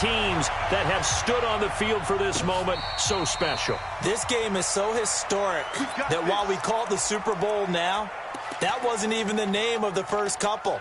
teams that have stood on the field for this moment so special. This game is so historic that while we call it the Super Bowl now, that wasn't even the name of the first couple.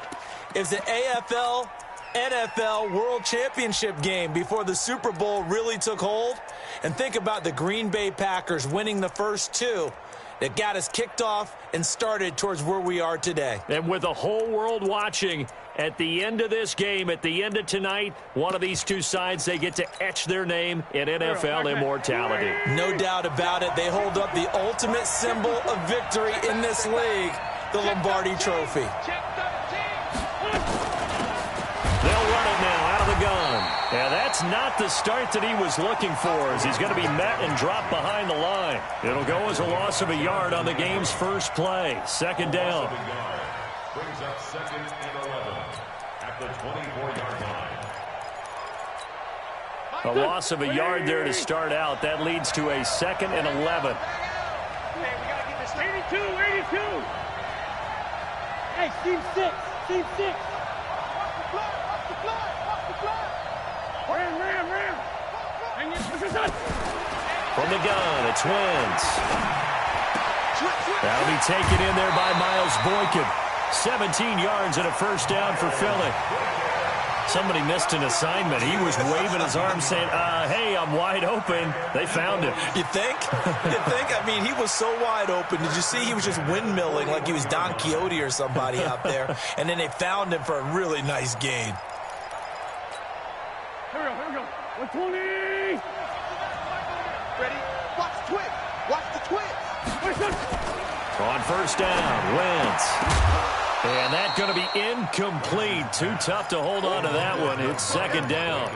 It was the AFL NFL World Championship game before the Super Bowl really took hold. And think about the Green Bay Packers winning the first two that got us kicked off and started towards where we are today. And with the whole world watching, at the end of this game, at the end of tonight, one of these two sides, they get to etch their name in NFL immortality. No doubt about it. They hold up the ultimate symbol of victory in this league, the Lombardi Trophy. They'll run it now out of the gun. Yeah, that's not the start that he was looking for, as he's going to be met and dropped behind the line. It'll go as a loss of a yard on the game's first play. Second down. Brings up 2nd and 11 at the 24-yard line. A loss of a yard there to start out. That leads to a 2nd and 11. Hey, we got to get this 82, 82. Hey, team 6, team 6. Ram. From the gun, it's Wentz. That'll be taken in there by Miles Boykin. 17 yards and a first down for Philly. Somebody missed an assignment. He was waving his arms saying, hey, I'm wide open. They found him. You think? I mean, he was so wide open. Did you see he was just windmilling like he was Don Quixote or somebody out there? And then they found him for a really nice gain. Here we go. 120. Ready? Watch the twist. Watch the twist. On first down, Wentz. And that's going to be incomplete. Too tough to hold on to that one. It's second down.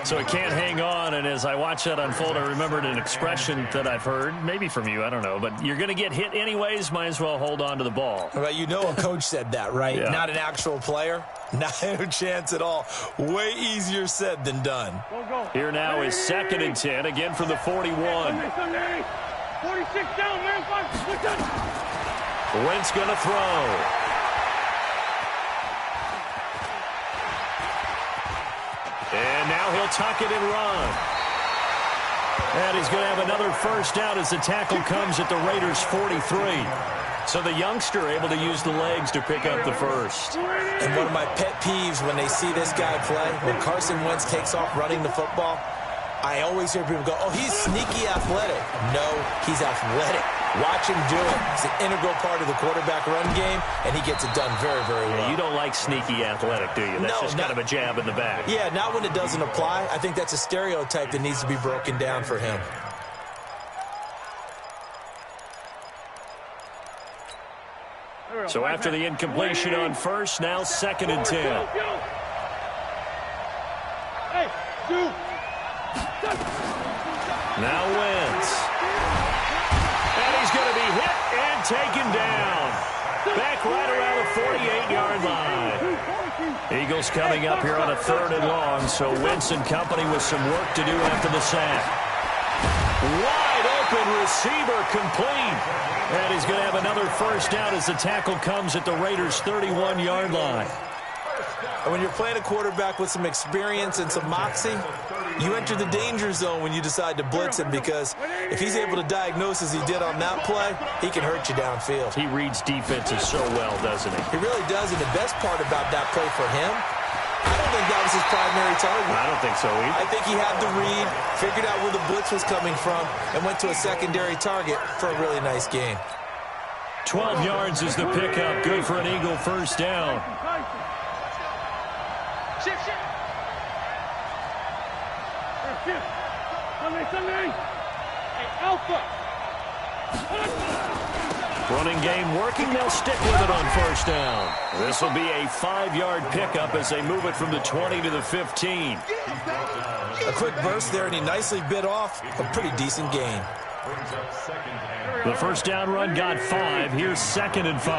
So it can't hang on, and as I watch that unfold, I remembered an expression that I've heard, maybe from you, I don't know, but you're going to get hit anyways, might as well hold on to the ball. Well, you know a coach said that, right? Yeah. Not an actual player. Not a chance at all. Way easier said than done. Go. Here now is 2nd and 10, again from the 41. Sunday. 46 down, man. Wentz going to throw. And now he'll tuck it and run. And he's going to have another first down as the tackle comes at the Raiders' 43. So the youngster able to use the legs to pick up the first. And one of my pet peeves when they see this guy play, when Carson Wentz takes off running the football, I always hear people go, oh, he's sneaky athletic. No, he's athletic. Watch him do it. It's an integral part of the quarterback run game, and he gets it done very, very well. Yeah, you don't like sneaky athletic, do you? That's just kind of a jab in the back. Yeah, not when it doesn't apply. I think that's a stereotype that needs to be broken down for him. So after the incompletion on first, now 2nd and 10. Hey, dude. Now Wentz. And he's going to be hit and taken down. Back right around the 48-yard line. Eagles coming up here on a 3rd and long, so Wentz and company with some work to do after the sack. Wide open receiver complete. And he's going to have another first down as the tackle comes at the Raiders' 31-yard line. And when you're playing a quarterback with some experience and some moxie, you enter the danger zone when you decide to blitz him, because if he's able to diagnose as he did on that play, he can hurt you downfield. He reads defenses so well, doesn't he? He really does, and the best part about that play for him, I don't think that was his primary target. I don't think so either. I think he had the read, figured out where the blitz was coming from, and went to a secondary target for a really nice gain. 12 yards is the pickup. Good for an Eagle first down. Shift. Sunday. Hey, Alpha. Running game working. They'll stick with it on first down. This will be a 5-yard pickup as they move it from the 20 to the 15. A quick burst there, and he nicely bit off a pretty decent gain. The first down run got 5. Here's 2nd and 5.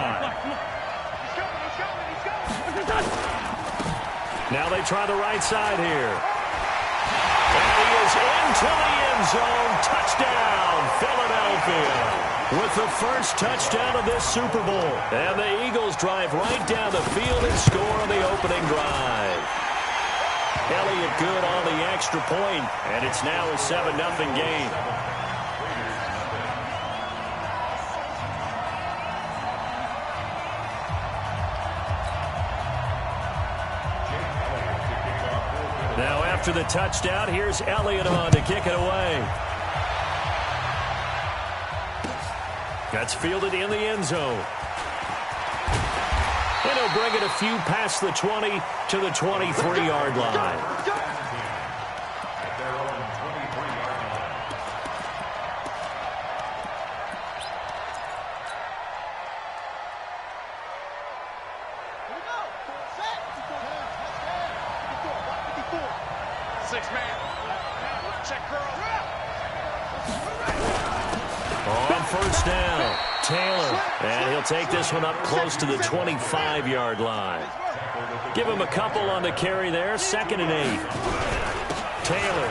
Now they try the right side here. And he is into the end zone. Touchdown, Philadelphia. With the first touchdown of this Super Bowl. And the Eagles drive right down the field and score on the opening drive. Elliott good on the extra point, and it's now a 7-0 game. Now after the touchdown, here's Elliott on to kick it away. That's fielded in the end zone. And he'll bring it a few past the 20 to the 23-yard line. On first down, Taylor. And he'll take this one up close to the 25-yard line. Give him a couple on the carry there. 2nd and 8. Taylor.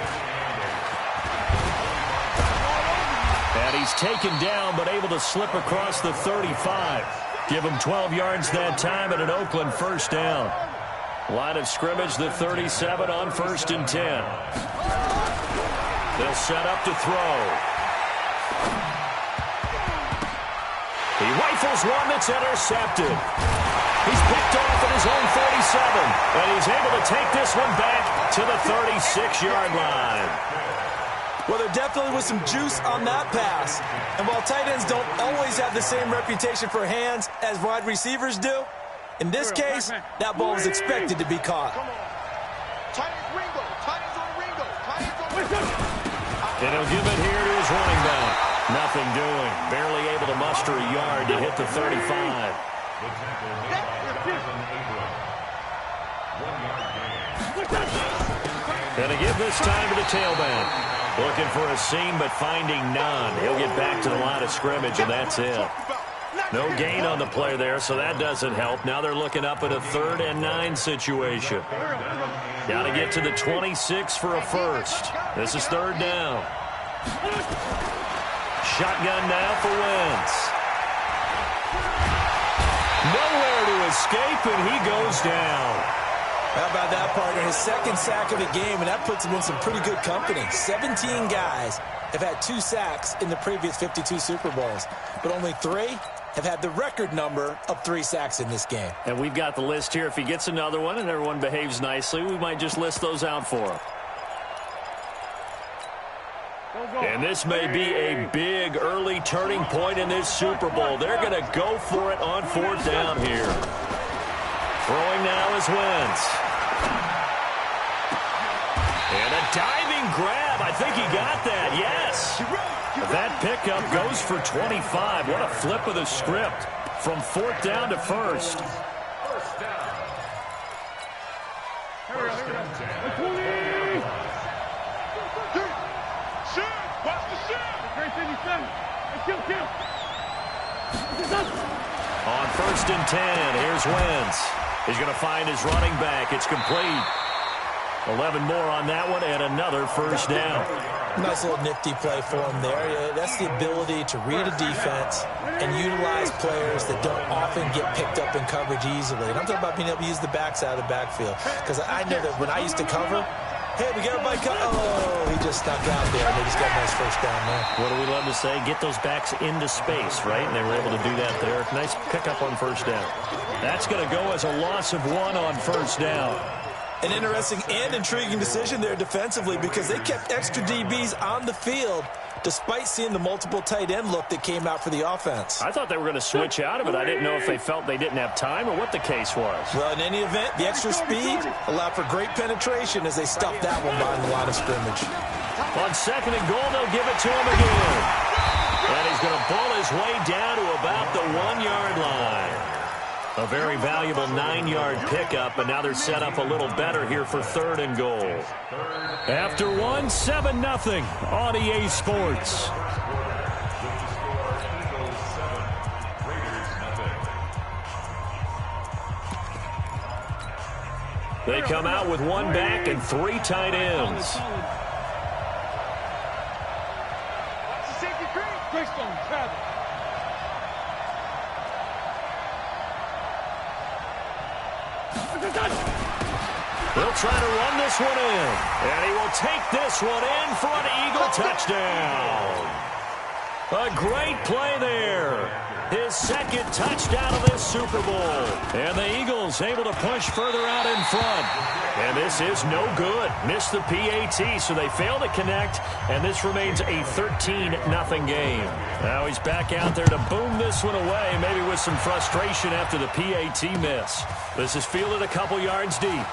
And he's taken down, but able to slip across the 35. Give him 12 yards that time and an Oakland first down. Line of scrimmage, the 37 on 1st and 10. They'll set up to throw. He rifles one that's intercepted. He's picked off at his own 37, and he's able to take this one back to the 36-yard line. Well, there definitely was some juice on that pass. And while tight ends don't always have the same reputation for hands as wide receivers do, in this case, that ball was expected to be caught. And he'll give it here to his running back. Nothing doing. Barely able to muster a yard to hit the 35. Gonna give this time to the tailback. Looking for a seam, but finding none. He'll get back to the line of scrimmage, and that's it. No gain on the play there, so that doesn't help. Now they're looking up at a 3rd and 9 situation. Got to get to the 26 for a first. This is 3rd down. Shotgun now for Wentz. Nowhere to escape, and he goes down. How about that, partner? His 2nd sack of the game, and that puts him in some pretty good company. 17 guys have had 2 sacks in the previous 52 Super Bowls, but only 3 have had the record number of 3 sacks in this game. And we've got the list here. If he gets another one and everyone behaves nicely, we might just list those out for him. And this may be a big early turning point in this Super Bowl. They're going to go for it on 4th down here. Throwing now is Wentz. And a diving grab. I think he got that. Yes. That pickup goes for 25. What a flip of the script from 4th down to 1st. On 1st and 10, here's Wentz. He's going to find his running back. It's complete. 11 more on that one, and another first down. Nice little nifty play for him there. That's the ability to read a defense and utilize players that don't often get picked up in coverage easily. And I'm talking about being able to use the backside of the backfield. Because I know that when I used to cover, hey, we got everybody cut. Oh, he just snuck out there. They just got a nice first down there. What do we love to say? Get those backs into space, right? And they were able to do that there. Nice pickup on first down. That's going to go as a loss of 1 on first down. An interesting and intriguing decision there defensively because they kept extra DBs on the field despite seeing the multiple tight end look that came out for the offense. I thought they were going to switch out of it. I didn't know if they felt they didn't have time or what the case was. Well, in any event, the extra speed allowed for great penetration as they stuffed that one behind the line of scrimmage. On 2nd and goal, they'll give it to him again. And he's going to pull his way down to about the 1-yard line. A very valuable 9-yard pickup, and now they're set up a little better here for 3rd and goal. After 1, 7-0 on EA Sports. They come out with 1 back and 3 tight ends. He'll try to run this one in. And he will take this one in for an Eagle touchdown. A great play there. His second touchdown of this Super Bowl. And the Eagles able to push further out in front. And this is no good. Missed the PAT, so they fail to connect. And this remains a 13-0 game. Now he's back out there to boom this one away, maybe with some frustration after the PAT miss. This is fielded a couple yards deep.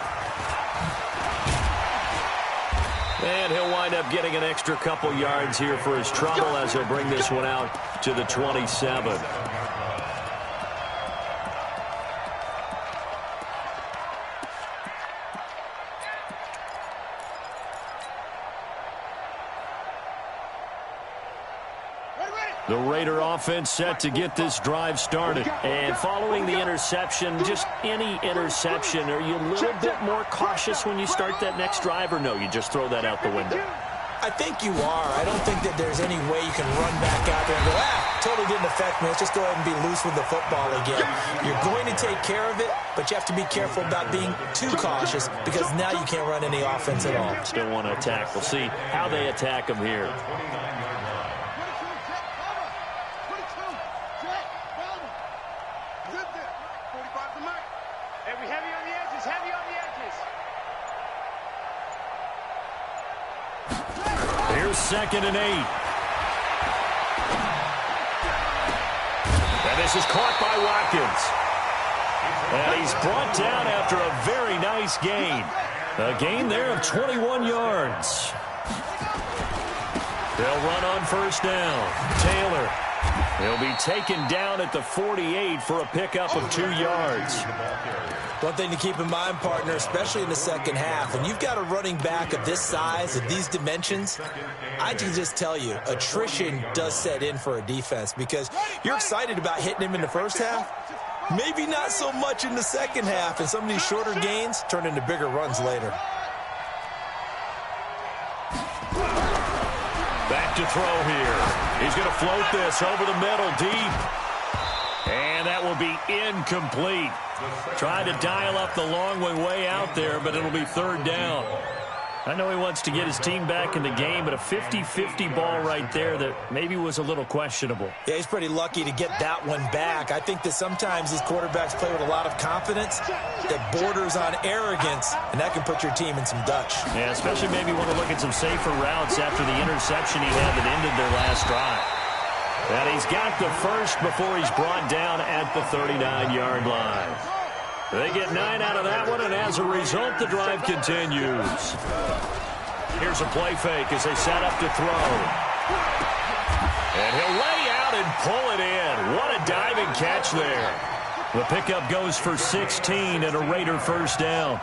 And he'll wind up getting an extra couple yards here for his trouble as he'll bring this one out to the 27. The Raider offense set to get this drive started. And following the interception, just any interception, are you a little bit more cautious when you start that next drive, or no, you just throw that out the window? I think you are. I don't think that there's any way you can run back out there and go, totally didn't affect me. Let's just go ahead and be loose with the football again. You're going to take care of it, but you have to be careful about being too cautious because now you can't run any offense at all. Still want to attack. We'll see how they attack him here. Here's 2nd and 8. And this is caught by Watkins. And he's brought down after a very nice gain. A gain there of 21 yards. They'll run on 1st down. Taylor. He'll be taken down at the 48 for a pickup of 2 yards. One thing to keep in mind, partner, especially in the second half, when you've got a running back of this size, of these dimensions, I can just tell you, attrition does set in for a defense because you're excited about hitting him in the first half. Maybe not so much in the second half, and some of these shorter gains turn into bigger runs later. Back to throw here. He's going to float this over the middle deep. And that will be incomplete. Tried to dial up the long way out there, but it'll be 3rd down. I know he wants to get his team back in the game, but a 50-50 ball right there that maybe was a little questionable. Yeah, he's pretty lucky to get that one back. I think that sometimes these quarterbacks play with a lot of confidence that borders on arrogance, and that can put your team in some Dutch. Yeah, especially maybe want to look at some safer routes after the interception he had that ended their last drive. And he's got the first before he's brought down at the 39-yard line. They get 9 out of that one, and as a result, the drive continues. Here's a play fake as they set up to throw. And he'll lay out and pull it in. What a diving catch there. The pickup goes for 16 and a Raider 1st down.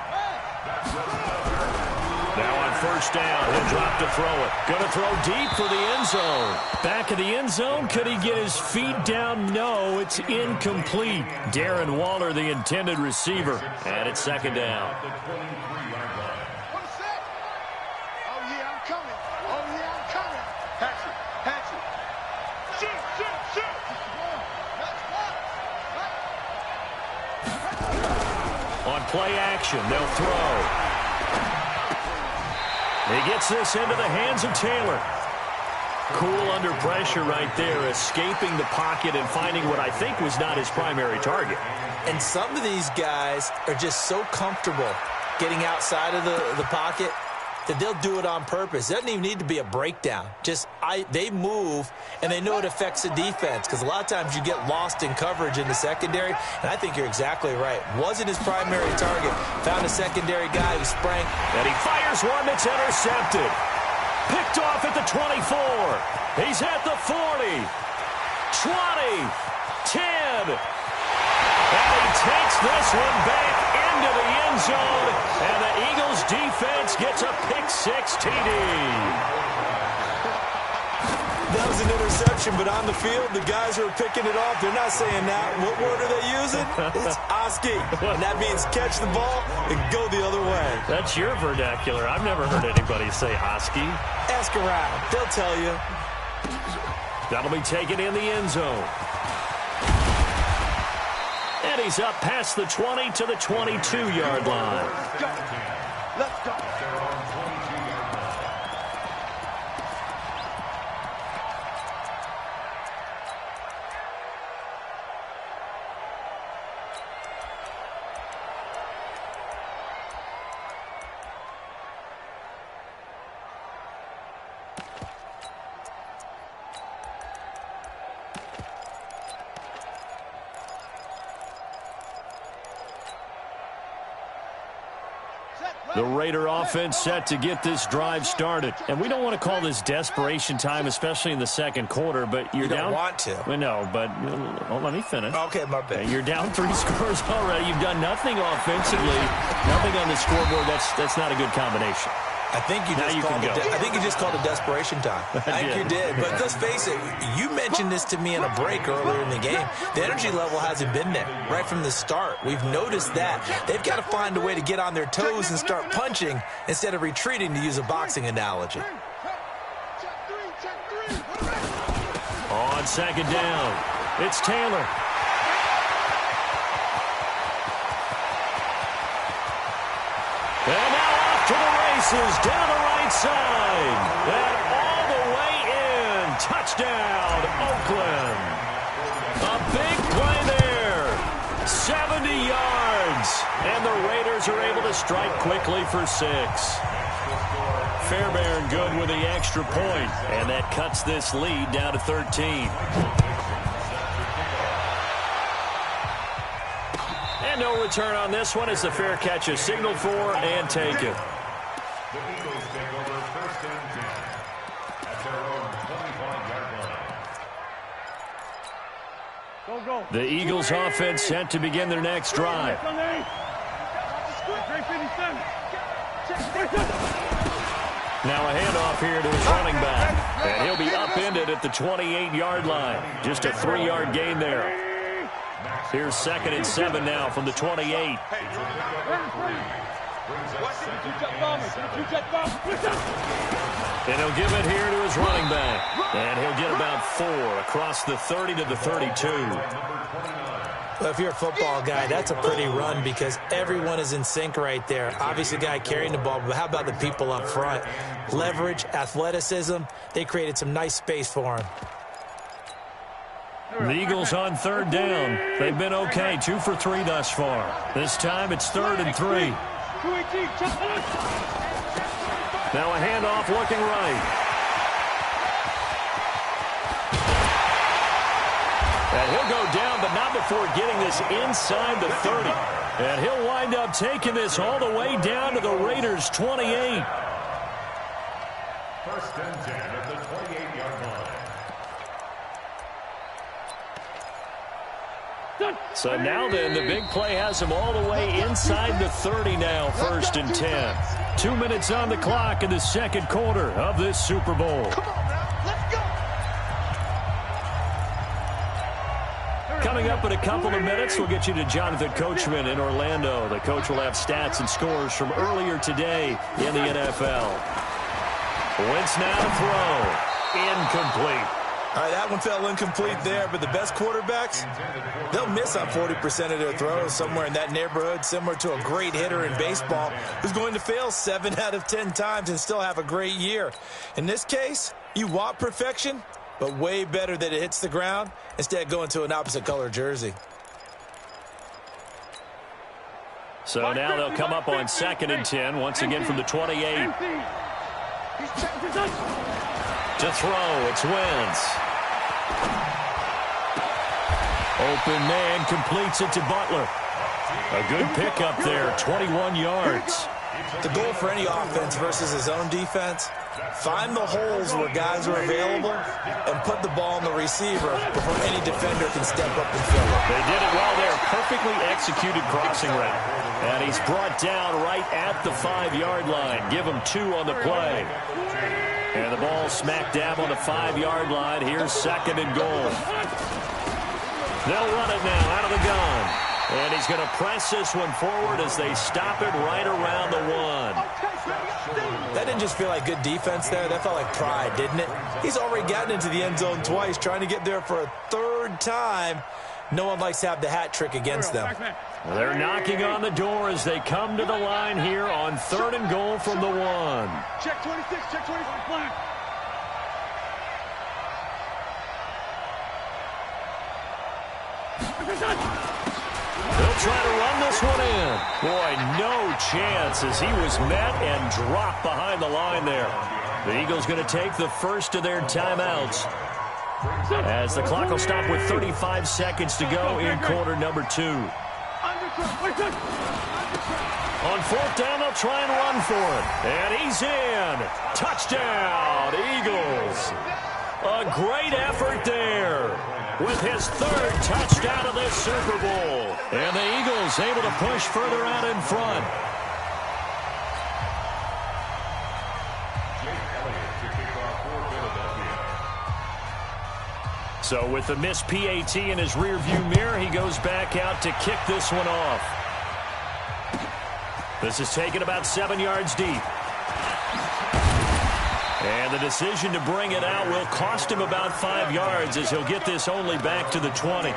Now on 1st down, he'll drop to throw it. Going to throw deep for the end zone. Back of the end zone, could he get his feet down? No, it's incomplete. Darren Waller, the intended receiver. And it's 2nd down. On play action, they'll throw. He gets this into the hands of Taylor. Cool under pressure right there, escaping the pocket and finding what I think was not his primary target. And some of these guys are just so comfortable getting outside of the pocket that they'll do it on purpose. It doesn't even need to be a breakdown. They move, and they know it affects the defense because a lot of times you get lost in coverage in the secondary, and I think you're exactly right. Wasn't his primary target. Found a secondary guy who sprang. And he fires one that's intercepted. Picked off at the 24. He's at the 40. 20. 10. And he takes this one back into the end zone. And the Eagles defense gets a pick-6 TD. That was an interception, but on the field, the guys who are picking it off, they're not saying that. What word are they using? It's Oski. And that means catch the ball and go the other way. That's your vernacular. I've never heard anybody say Oski. Ask around. They'll tell you. That'll be taken in the end zone. And he's up past the 20 to the 22-yard line. Let's go. The Raider offense set to get this drive started. And we don't want to call this desperation time, especially in the second quarter, but you're down. You don't want to. Well, no, but well, let me finish. Okay, my bad. You're down 3 scores already. You've done nothing offensively, nothing on the scoreboard. That's not a good combination. I think you just called it desperation time. I think you did. But let's face it, you mentioned this to me in a break earlier in the game. The energy level hasn't been there right from the start. We've noticed that. They've got to find a way to get on their toes and start punching instead of retreating, to use a boxing analogy. On second down, it's Taylor. And now off to the races, down the right side. And all the way in. Touchdown, Oakland. A big play there. 70 yards. And the Raiders are able to strike quickly for 6. Fairbairn good with the extra point. And that cuts this lead down to 13. No return on this one as the fair catch is signaled for and taken. The Eagles take over first and 10 at their own 25-yard line. Go. The Eagles offense set to begin their next drive. Now a handoff here to his running back. And he'll be upended at the 28-yard line. Just a 3-yard gain there. Here's 2nd and 7 now from the 28. And he'll give it here to his running back. And he'll get about 4 across the 30 to the 32. Well, if you're a football guy, that's a pretty run because everyone is in sync right there. Obviously, the guy carrying the ball, but how about the people up front? Leverage, athleticism, they created some nice space for him. The Eagles on 3rd down. They've been okay, 2 for 3 thus far. This time it's 3rd and 3. Now a handoff looking right. And he'll go down, but not before getting this inside the 30. And he'll wind up taking this all the way down to the Raiders' 28. First and 10 at the 28-yard line. So now then, the big play has him all the way inside the 30 now, 1st and 10. 2 minutes on the clock in the second quarter of this Super Bowl. Come on now, let's go. Coming up in a couple of minutes, we'll get you to Jonathan Coachman in Orlando. The coach will have stats and scores from earlier today in the NFL. Wentz now to throw. Incomplete. All right, that one fell incomplete there, but the best quarterbacks, they'll miss on 40% of their throws, somewhere in that neighborhood, similar to a great hitter in baseball who's going to fail 7 out of 10 times and still have a great year. In this case, you want perfection, but way better that it hits the ground instead of going to an opposite color jersey. So now they'll come up on 2nd and 10, once again from the 28. To throw, it's Wentz. Open man completes it to Butler. A good pickup there, 21 yards. The goal for any offense versus his own defense, find the holes where guys are available and put the ball on the receiver before any defender can step up and fill it. They did it well there. Perfectly executed crossing route. And he's brought down right at the 5-yard line. Give him 2 on the play. And the ball smack dab on the 5-yard line. Here's 2nd and goal. They'll run it now out of the gun. And he's going to press this one forward as they stop it right around the 1. That didn't just feel like good defense there. That felt like pride, didn't it? He's already gotten into the end zone twice, trying to get there for a 3rd time. No one likes to have the hat trick against them. They're knocking on the door as they come to the line here on 3rd and goal from the 1. Check 26, check 25, flag. They'll try to run this one in. Boy, no chance as he was met and dropped behind the line there. The Eagles going to take the first of their timeouts as the clock will stop with 35 seconds to go in quarter number 2. On 4th down, they'll try and run for it. And he's in. Touchdown, Eagles. A great effort there with his 3rd touchdown of this Super Bowl. And the Eagles able to push further out in front. So with the missed PAT in his rearview mirror, he goes back out to kick this one off. This is taken about 7 yards deep. And the decision to bring it out will cost him about 5 yards as he'll get this only back to the 20.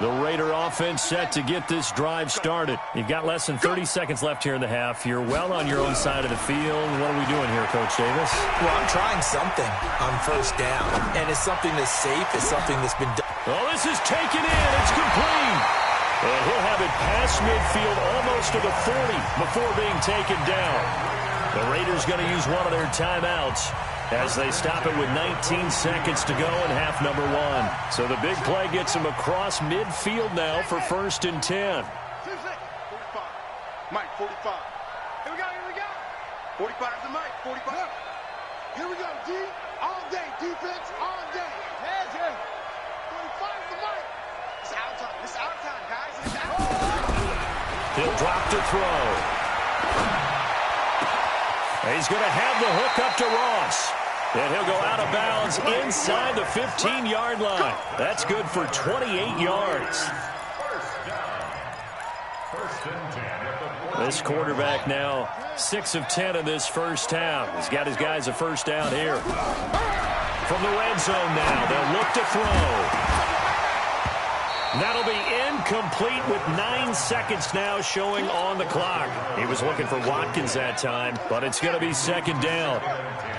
The Raider offense set to get this drive started. You've got less than 30 seconds left here in the half. You're well on your own side of the field. What are we doing here, Coach Davis? Well, I'm trying something on 1st down, and it's something that's safe. It's something that's been done. Oh, this is taken in. It's complete. And he'll have it past midfield almost to the 40 before being taken down. The Raiders going to use one of their timeouts as they stop it with 19 seconds to go in half number 1. So the big play gets them across midfield now for 1st and 10. 45. Mike, 45. Here we go, here we go. 45 is the Mike, 45. Here we go, D. All day, defense, all day. Hands here. 45 is the Mike. It's out time. It's out time, guys. It's out time. He'll drop to throw. He's going to have the hook up to Ross. And he'll go out of bounds inside the 15-yard line. That's good for 28 yards. This quarterback now 6 of 10 in this first half. He's got his guys a first down here. From the red zone now, they'll look to throw. That'll be incomplete with 9 seconds now showing on the clock. He was looking for Watkins that time, but it's going to be 2nd down.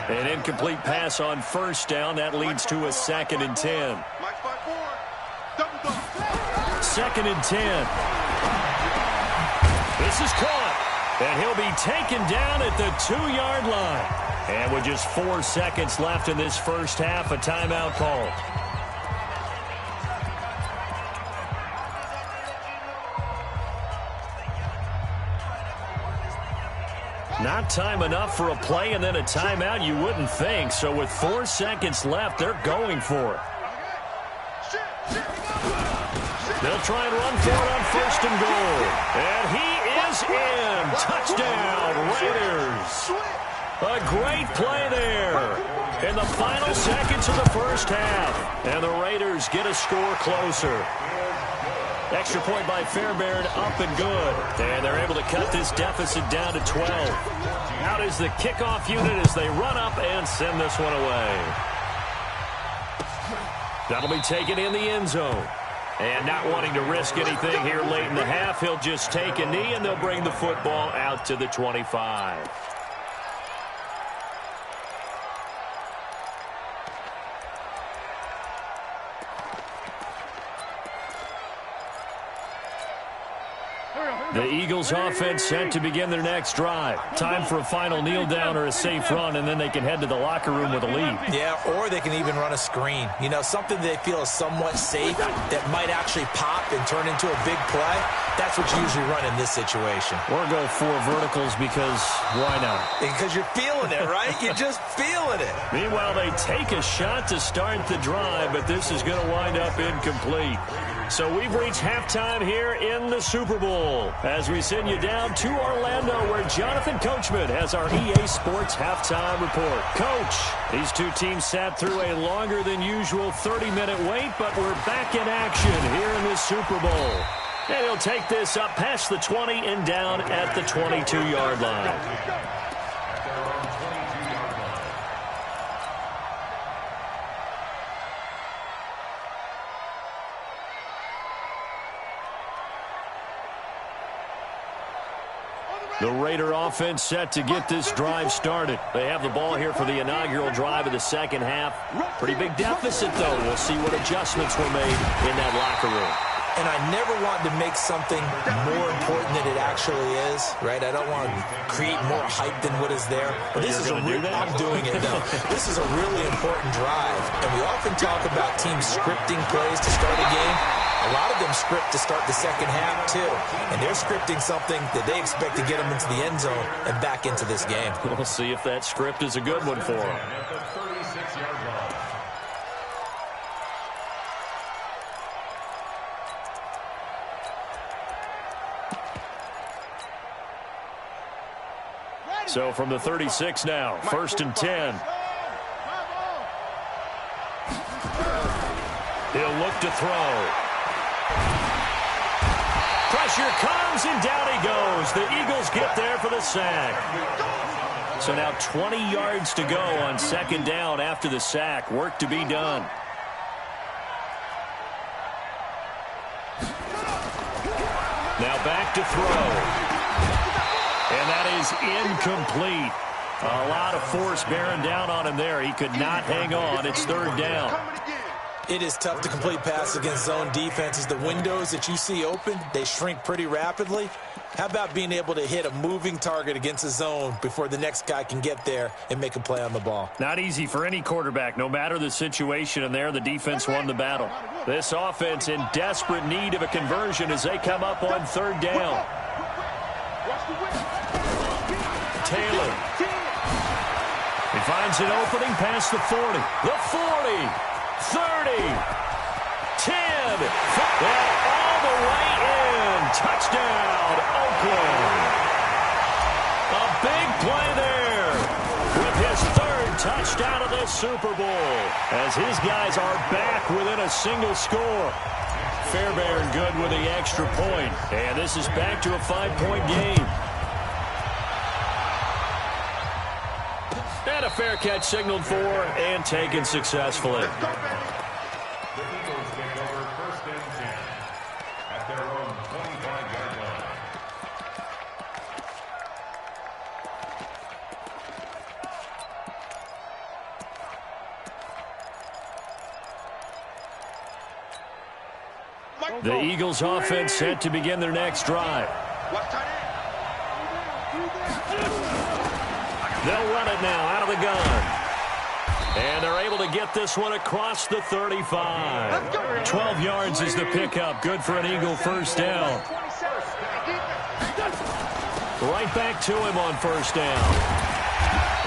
An incomplete pass on 1st down. That leads to a 2nd and 10. 2nd and 10. This is caught, and he'll be taken down at the 2-yard line. And with just 4 seconds left in this first half, a timeout called. Not time enough for a play and then a timeout, you wouldn't think. So with 4 seconds left, they're going for it. They'll try and run for it on 1st and goal. And he is in. Touchdown, Raiders. A great play there in the final seconds of the first half. And the Raiders get a score closer. Extra point by Fairbairn, up and good. And they're able to cut this deficit down to 12. Out is the kickoff unit as they run up and send this one away. That'll be taken in the end zone. And not wanting to risk anything here late in the half, he'll just take a knee and they'll bring the football out to the 25. The Eagles offense set to begin their next drive. Time for a final kneel down or a safe run, and then they can head to the locker room with a lead. Yeah, or they can even run a screen. You know, something they feel is somewhat safe that might actually pop and turn into a big play. That's what you usually run in this situation. Or go 4 verticals because why not? Because you're feeling it, right? You're just feeling it. Meanwhile, they take a shot to start the drive, but this is going to wind up incomplete. So we've reached halftime here in the Super Bowl as we send you down to Orlando where Jonathan Coachman has our EA Sports halftime report. Coach, these two teams sat through a longer than usual 30-minute wait, but we're back in action here in the Super Bowl. And he'll take this up past the 20 and down at the 22-yard line. The Raider offense set to get this drive started. They have the ball here for the inaugural drive of the second half. Pretty big deficit, though. We'll see what adjustments were made in that locker room. And I never want to make something more important than it actually is, right? I don't want to create more hype than what is there. But this is I'm doing it, though. This is a really important drive. And we often talk about teams scripting plays to start a game. A lot of them script to start the second half, too. And they're scripting something that they expect to get them into the end zone and back into this game. We'll see if that script is a good one for them. So from the 36 now, 1st and 10. He'll look to throw. Pressure comes, and down he goes. The Eagles get there for the sack. So now 20 yards to go on 2nd down after the sack. Work to be done. Now back to throw. And that is incomplete. A lot of force bearing down on him there. He could not hang on. It's 3rd down. It is tough to complete passes against zone defenses. The windows that you see open, they shrink pretty rapidly. How about being able to hit a moving target against a zone before the next guy can get there and make a play on the ball? Not easy for any quarterback, no matter the situation. And there, the defense won the battle. This offense in desperate need of a conversion as they come up on 3rd down. Taylor. He finds an opening past the 40. The 40. 30. 10. And all the way in. Touchdown, Oakland. A big play there with his 3rd touchdown of this Super Bowl as his guys are back within a single score. Fairbairn good with the extra point. And this is back to a 5-point game. And a fair catch signaled for and taken successfully. The Eagles take over 1st and 10 at their own 25-yard line. The Eagles offense set to begin their next drive. They'll run it now out of the gun. And they're able to get this one across the 35. 12 yards is the pickup. Good for an Eagle 1st down. Right back to him on 1st down.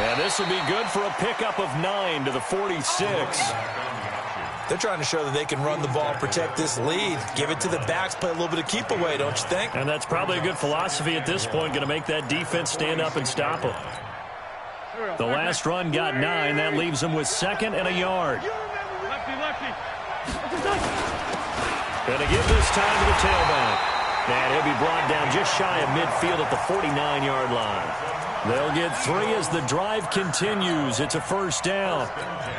And this will be good for a pickup of 9 to the 46. They're trying to show that they can run the ball, protect this lead, give it to the backs, play a little bit of keep away, don't you think? And that's probably a good philosophy at this point, going to make that defense stand up and stop them. The last run got 9. That leaves them with 2nd and a yard. Going to give this time to the tailback. And he'll be brought down just shy of midfield at the 49-yard line. They'll get 3 as the drive continues. It's a 1st down.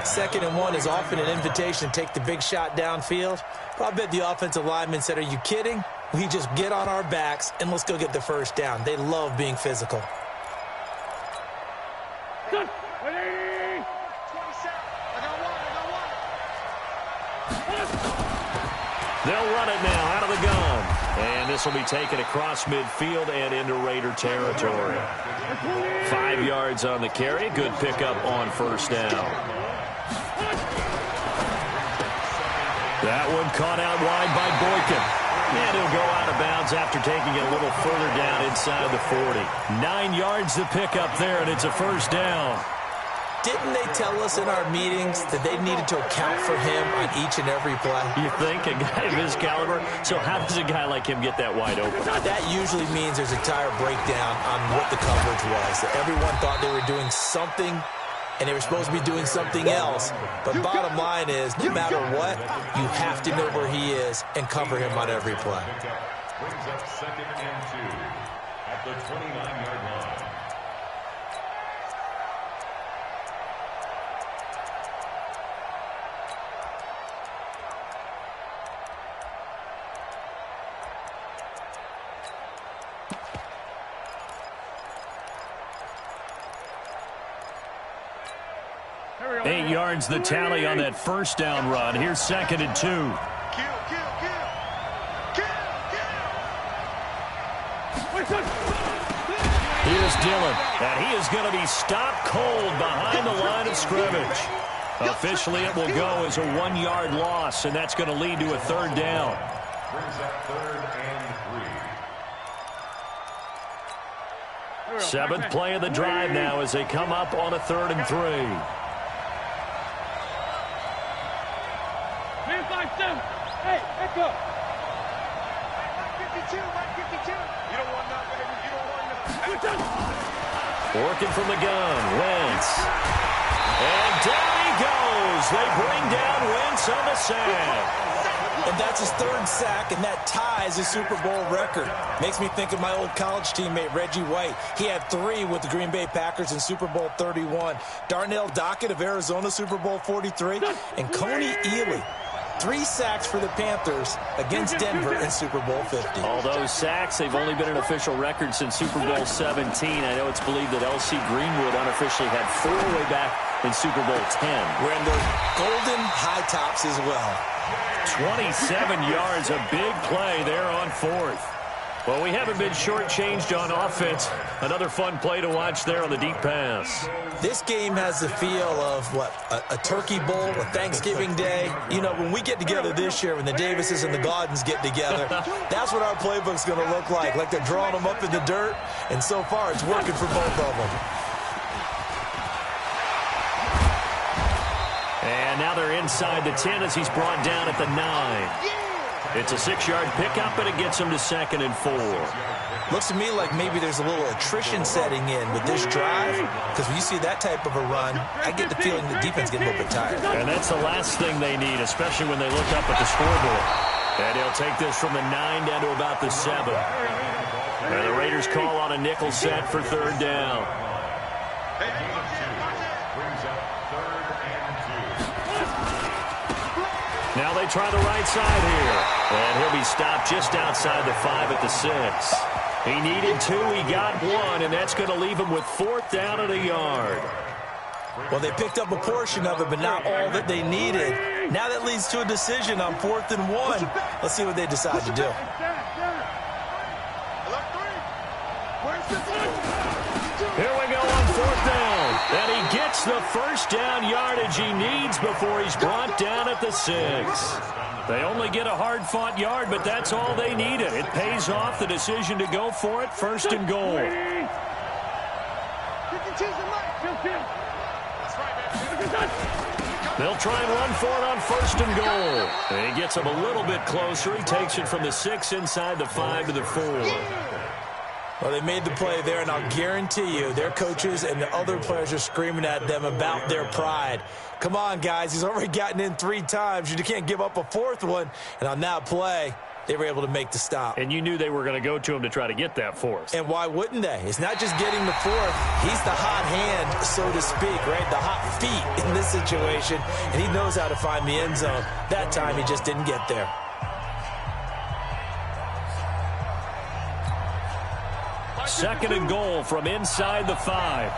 2nd and 1 is often an invitation to take the big shot downfield. Well, I bet the offensive lineman said, are you kidding? We just get on our backs and let's go get the 1st down. They love being physical. They'll run it now out of the gun. And this will be taken across midfield and into Raider territory. 5 yards on the carry. Good pickup on 1st down. That one caught out wide by Boykin. And he'll go out of bounds after taking it a little further down inside the 40. 9 yards to pick up there, and it's a 1st down. Didn't they tell us in our meetings that they needed to account for him on each and every play? You think? A guy of his caliber? So how does a guy like him get that wide open? That usually means there's a tire breakdown on what the coverage was. Everyone thought they were doing something, and they were supposed to be doing something else. But bottom line is, no matter what, you have to know where he is and cover him on every play. Brings up 2nd and 2 at the 29-yard line. 8 yards the tally on that first down run. Here's 2nd and 2. Here's Dillon, and he is going to be stopped cold behind the line of scrimmage. Officially, it will go as a 1-yard loss, and that's going to lead to a 3rd down. Brings up 3rd and 3. 7th play of the drive now as they come up on a 3rd and 3. Hey, let's go. 52, 52. You don't want that, baby. You don't want that. Working from the gun, Wentz. And down he goes. They bring down Wentz on the sack. And that's his 3rd sack, and that ties his Super Bowl record. Makes me think of my old college teammate, Reggie White. He had 3 with the Green Bay Packers in Super Bowl 31. Darnell Dockett of Arizona, Super Bowl 43. And Coney Ealy, 3 sacks for the Panthers against Denver in Super Bowl 50. All those sacks, they've only been an official record since Super Bowl 17. I know it's believed that L.C. Greenwood unofficially had 4 way back in Super Bowl 10. Wearing those golden high tops as well. 27 yards, a big play there on 4th. Well, we haven't been shortchanged on offense. Another fun play to watch there on the deep pass. This game has the feel of, what, a turkey bowl, a Thanksgiving day. You know, when we get together this year, when the Davises and the Gaudens get together, that's what our playbook's going to look like they're drawing them up in the dirt, and so far it's working for both of them. And now they're inside the 10 as he's brought down at the 9. It's a 6-yard pickup, and it gets him to 2nd and 4. Looks to me like maybe there's a little attrition setting in with this drive, because when you see that type of a run, I get the feeling the defense getting a little bit tired. And that's the last thing they need, especially when they look up at the scoreboard. And he'll take this from the 9 down to about the 7. And the Raiders call on a nickel set for 3rd down. Now they try the right side here. And he'll be stopped just outside the 5 at the 6. He needed 2, he got 1, and that's going to leave him with 4th down and a yard. Well, they picked up a portion of it, but not all that they needed. Now that leads to a decision on 4th and 1. Let's see what they decide to do. Here we go on 4th down. And he gets the first down yardage he needs before he's brought down at the 6. They only get a hard-fought yard, but that's all they needed. It pays off the decision to go for it, 1st and goal. They'll try and run for it on 1st and goal. And he gets him a little bit closer. He takes it from the 6 inside the 5 to the 4. Well, they made the play there, and I'll guarantee you their coaches and the other players are screaming at them about their pride. Come on, guys. He's already gotten in 3 times. You can't give up a 4th one. And on that play, they were able to make the stop. And you knew they were going to go to him to try to get that 4th. And why wouldn't they? It's not just getting the 4th. He's the hot hand, so to speak, right? The hot feet in this situation. And he knows how to find the end zone. That time, he just didn't get there. Second and goal from inside the 5.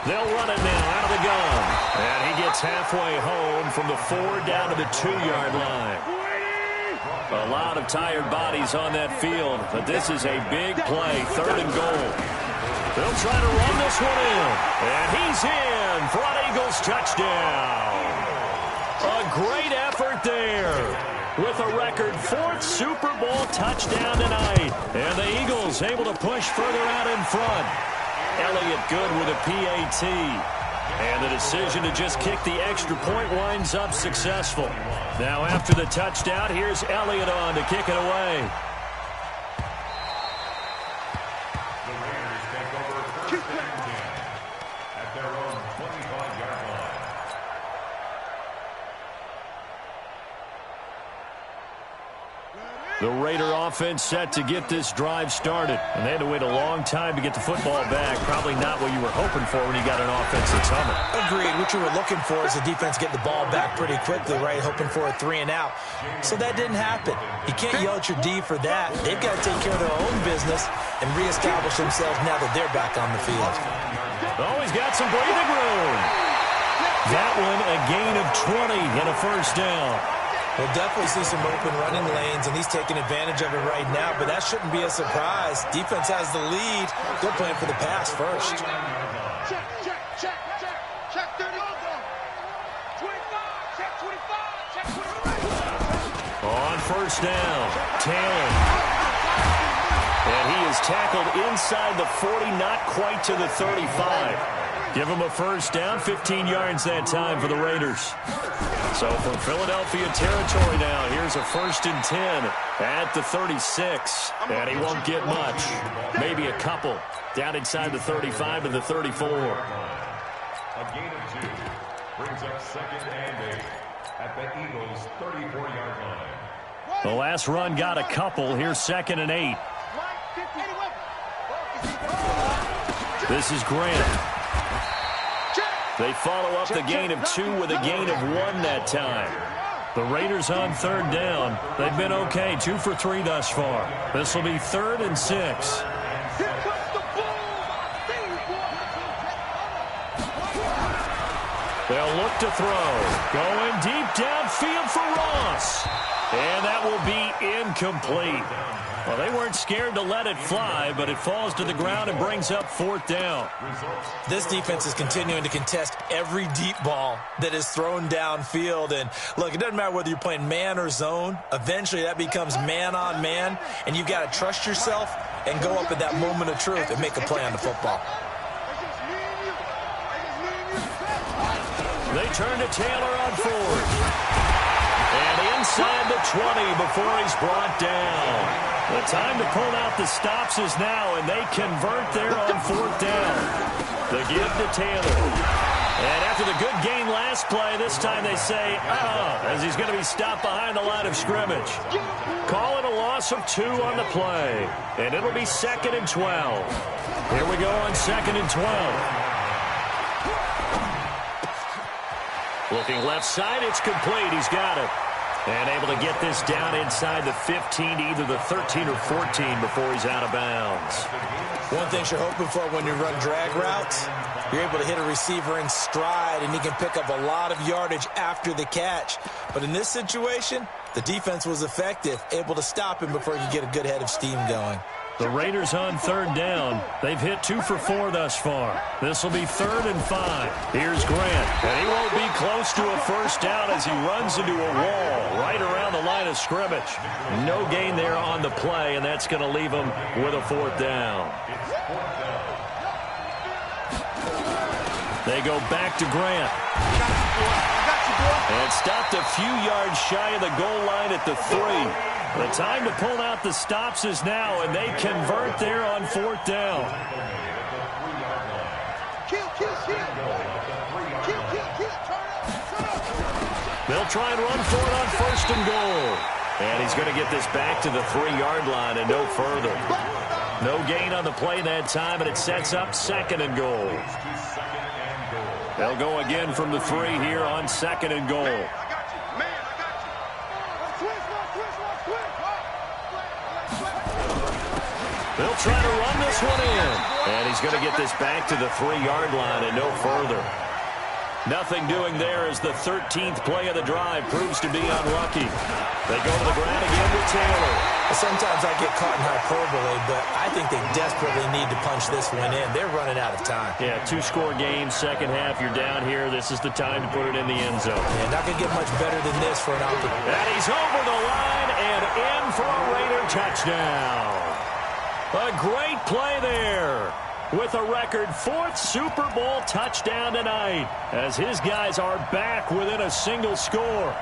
They'll run it now out of the gun. And he gets halfway home from the 4 down to the 2-yard line. A lot of tired bodies on that field, but this is a big play, 3rd and goal. They'll try to run this one in. And he's in for an Eagles touchdown. A great effort there. With a record 4th Super Bowl touchdown tonight. And the Eagles able to push further out in front. Elliott good with a PAT. And the decision to just kick the extra point winds up successful. Now after the touchdown, here's Elliott on to kick it away. The Raiders take over 1st and 10 at their own 25-yard line. The Raider offense set to get this drive started. And they had to wait a long time to get the football back. Probably not what you were hoping for when you got an offense that's humming. Agreed. What you were looking for is the defense get the ball back pretty quickly, right? Hoping for a 3 and out. So that didn't happen. You can't yell at your D for that. They've got to take care of their own business and reestablish themselves now that they're back on the field. Oh, he's got some breathing room. That one, a gain of 20 and a first down. We'll definitely see some open running lanes, and he's taking advantage of it right now, but that shouldn't be a surprise. Defense has the lead. They're playing for the pass first. Check, check, check, check. Check 30. 25, check 25, check 25. On first down, Taylor. And he is tackled inside the 40, not quite to the 35. Give him a first down, 15 yards that time for the Raiders. So from Philadelphia territory now, here's a 1st and 10 at the 36. And he won't get much. Maybe a couple. Down inside the 35 to the 34. A gain of 2 brings up 2nd and 8 at the Eagles' 34-yard line. The last run got a couple. Here's 2nd and 8. This is Grant. They follow up the gain of 2 with a gain of 1 that time. The Raiders on 3rd down. They've been okay, 2 for 3 thus far. This will be 3rd and 6. They'll look to throw. Going deep downfield for Ross. And that will be incomplete. Well, they weren't scared to let it fly, but it falls to the ground and brings up 4th down. This defense is continuing to contest every deep ball that is thrown downfield. And, look, it doesn't matter whether you're playing man or zone. Eventually, that becomes man-on-man, and you've got to trust yourself and go up at that moment of truth and make a play on the football. They turn to Taylor on 4th. And inside the 20 before he's brought down. The time to pull out the stops is now, and they convert there on 4th down. The give to Taylor. And after the good gain last play, this time they say, as he's going to be stopped behind the line of scrimmage. Call it a loss of 2 on the play. And it'll be 2nd and 12. Here we go on 2nd and 12. Looking left side, it's complete. He's got it. And able to get this down inside the 15, either the 13 or 14 before he's out of bounds. One thing you're hoping for when you run drag routes, you're able to hit a receiver in stride, and he can pick up a lot of yardage after the catch. But in this situation, the defense was effective, able to stop him before he could get a good head of steam going. The Raiders on 3rd down. They've hit 2 for 4 thus far. This will be 3rd and 5. Here's Grant. And he won't be close to a first down as he runs into a wall right around the line of scrimmage. No gain there on the play, and that's going to leave him with a 4th down. They go back to Grant. And stopped a few yards shy of the goal line at the 3. The time to pull out the stops is now, and they convert there on 4th down. They'll try and run for it on 1st and goal. And he's going to get this back to the 3-yard line and no further. No gain on the play that time, and it sets up 2nd and goal. They'll go again from the 3 here on 2nd and goal. They'll try to run this one in. And he's going to get this back to the 3-yard line and no further. Nothing doing there as the 13th play of the drive proves to be unlucky. They go to the ground again with Taylor. Sometimes I get caught in hyperbole, but I think they desperately need to punch this one in. They're running out of time. Yeah, 2-score game, second half. You're down here. This is the time to put it in the end zone. Yeah, not going to get much better than this for an opportunity. And he's over the line and in for a Raider touchdown. A great play there with a record 4th Super Bowl touchdown tonight as his guys are back within a single score.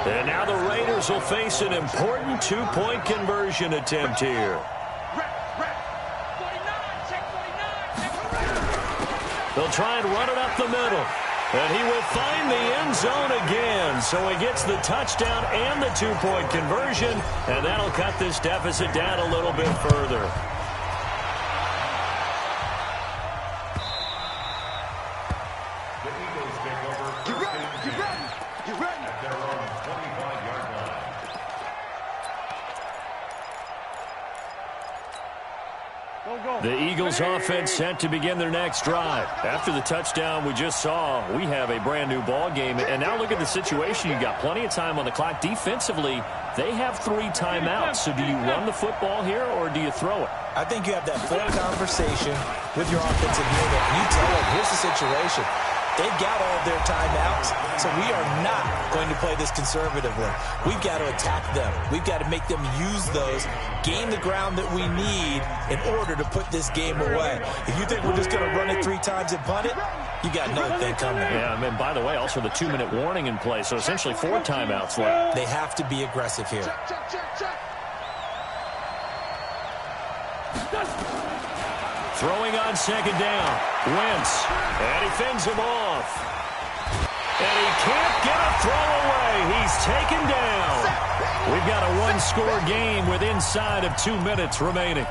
And now the Raiders will face an important 2-point conversion attempt here. They'll try and run it up the middle. And he will find the end zone again. So he gets the touchdown and the two-point conversion, and that'll cut this deficit down a little bit further. The Eagles offense set to begin their next drive. After the touchdown we just saw, we have a brand new ball game. And now look at the situation. You've got plenty of time on the clock. Defensively, they have 3 timeouts. So do you run the football here or do you throw it? I think you have that full conversation with your offensive unit. And you tell them, here's the situation. They've got all of their timeouts, so we are not going to play this conservatively. We've got to attack them. We've got to make them use those, gain the ground that we need in order to put this game away. If you think we're just going to run it 3 times and punt it, you got another thing coming. Yeah, and by the way, also the 2-minute warning in play, so essentially 4 timeouts left. They have to be aggressive here. Throwing on second down. Wentz. And he fends him off. And he can't get a throw away. He's taken down. We've got a 1-score game with inside of 2 minutes remaining.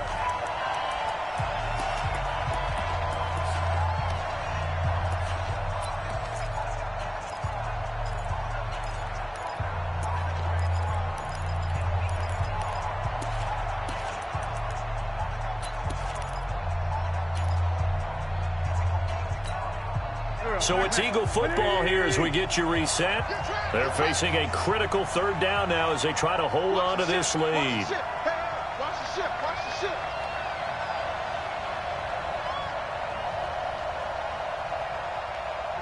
So it's Eagle football here as we get you reset. They're facing a critical 3rd down now as they try to hold on to this lead. Watch the ship. Watch the ship.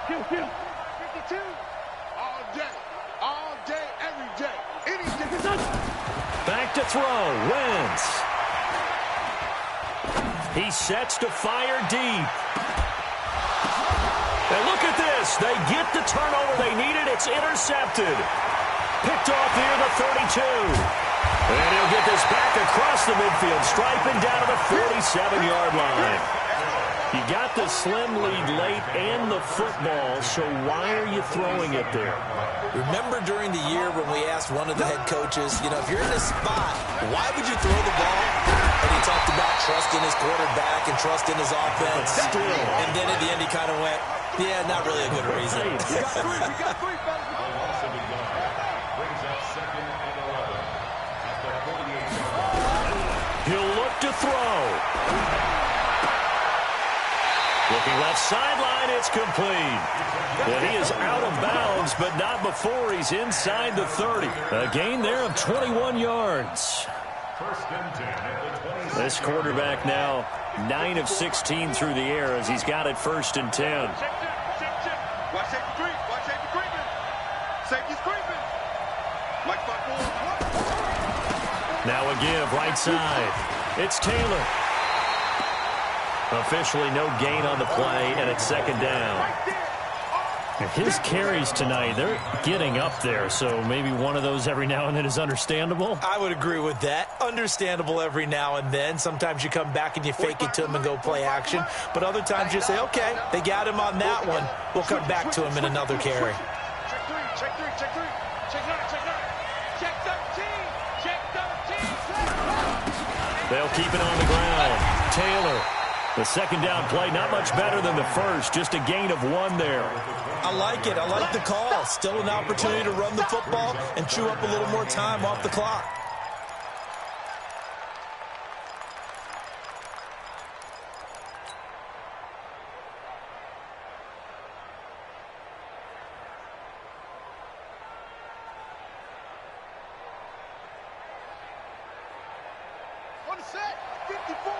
Kill. 52. All day, every day. Any day. Back to throw. Wentz. He sets to fire deep. And look at this. They get the turnover they needed. It's intercepted. Picked off near the 32. And he'll get this back across the midfield, striping down to the 47-yard line. You got the slim lead late and the football, so why are you throwing it there? Remember during the year when we asked one of the head coaches, if you're in a spot, why would you throw the ball? And he talked about trusting his quarterback and trusting his offense. And then at the end he kind of went, yeah, not really a good reason. We got three, fellas. Brings up 2nd and 11 at the 48-yard line. He'll look to throw. Looking left sideline, it's complete. And he is out of bounds, but not before he's inside the 30. A gain there of 21 yards. 1st and 10 at the 26. This quarterback now 9 of 16 through the air as he's got it 1st and 10. Watch safety creep. Watch safety creeping. Safety's creeping. Mike 5-4. Now a give right side. It's Taylor. Officially no gain on the play, and it's 2nd down. His carries tonight, they're getting up there, so maybe one of those every now and then is understandable. I would agree with that. Understandable every now and then. Sometimes you come back and you fake it to him and go play action. But other times you say, okay, they got him on that one. We'll come back to him in another carry. Check 3, check 3, check 3. Check 9, check 9. Check 13, check 13. They'll keep it on the ground. Taylor. The 2nd down play, not much better than the first. Just a gain of 1 there. I like it. I like the call. Still an opportunity to run the football and chew up a little more time off the clock. On the set, 54.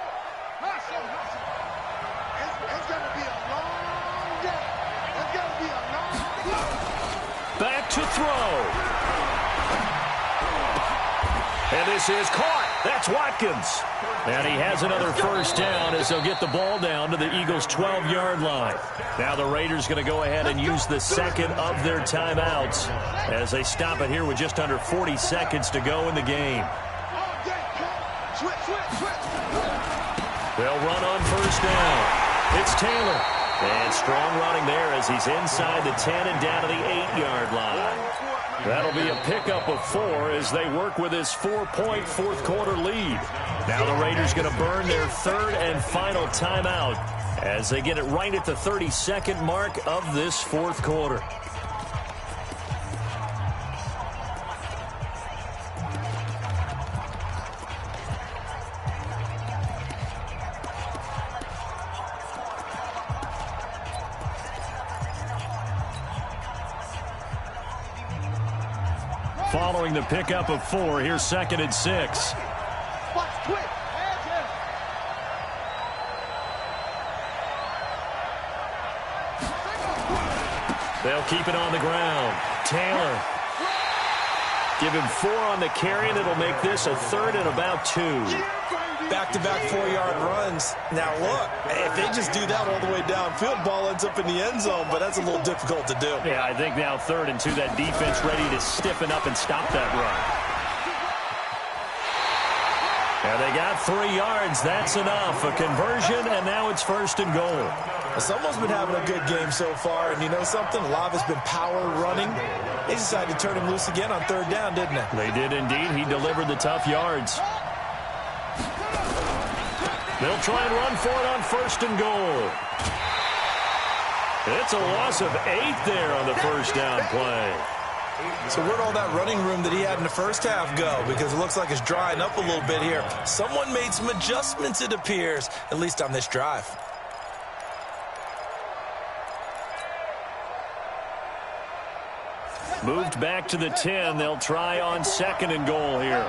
Hustle. It's going to be a long day. It's going to be a long day. Back to throw. And this is caught. That's Watkins. And he has another 1st down as they'll get the ball down to the Eagles' 12-yard line. Now the Raiders going to go ahead and use the 2nd of their timeouts as they stop it here with just under 40 seconds to go in the game. All day, switch. They'll run on 1st down. It's Taylor. And strong running there as he's inside the 10 and down to the 8-yard line. That'll be a pickup of 4 as they work with his 4-point fourth-quarter lead. Now the Raiders going to burn their third and final timeout as they get it right at the 32nd mark of this fourth quarter. Following the pickup of 4, here's 2nd and 6. They'll keep it on the ground. Taylor. Give him 4 on the carry, and it'll make this a 3rd and about 2. Back-to-back 4-yard runs. Now, look, if they just do that all the way downfield, ball ends up in the end zone, but that's a little difficult to do. Yeah, I think now 3rd and 2, that defense ready to stiffen up and stop that run. And they got 3 yards. That's enough. A conversion, and now it's 1st and goal. Well, someone's been having a good game so far, and you know something? A lot has been power running. They decided to turn him loose again on 3rd down, didn't they? They did indeed. He delivered the tough yards. They'll try and run for it on 1st and goal. It's a loss of 8 there on the 1st down play. So where'd all that running room that he had in the first half go? Because it looks like it's drying up a little bit here. Someone made some adjustments, it appears, at least on this drive. Moved back to the 10. They'll try on 2nd and goal here.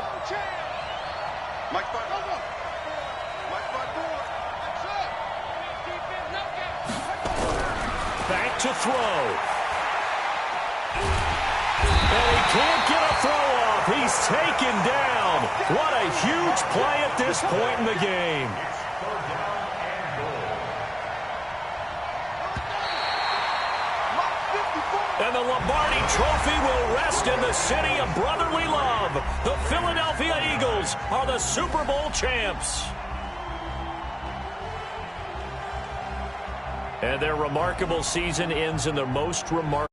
Back to throw. And he can't get a throw off. He's taken down. What a huge play at this point in the game. And the Lombardi Trophy will rest in the city of brotherly love. The Philadelphia Eagles are the Super Bowl champs. And their remarkable season ends in their most remarkable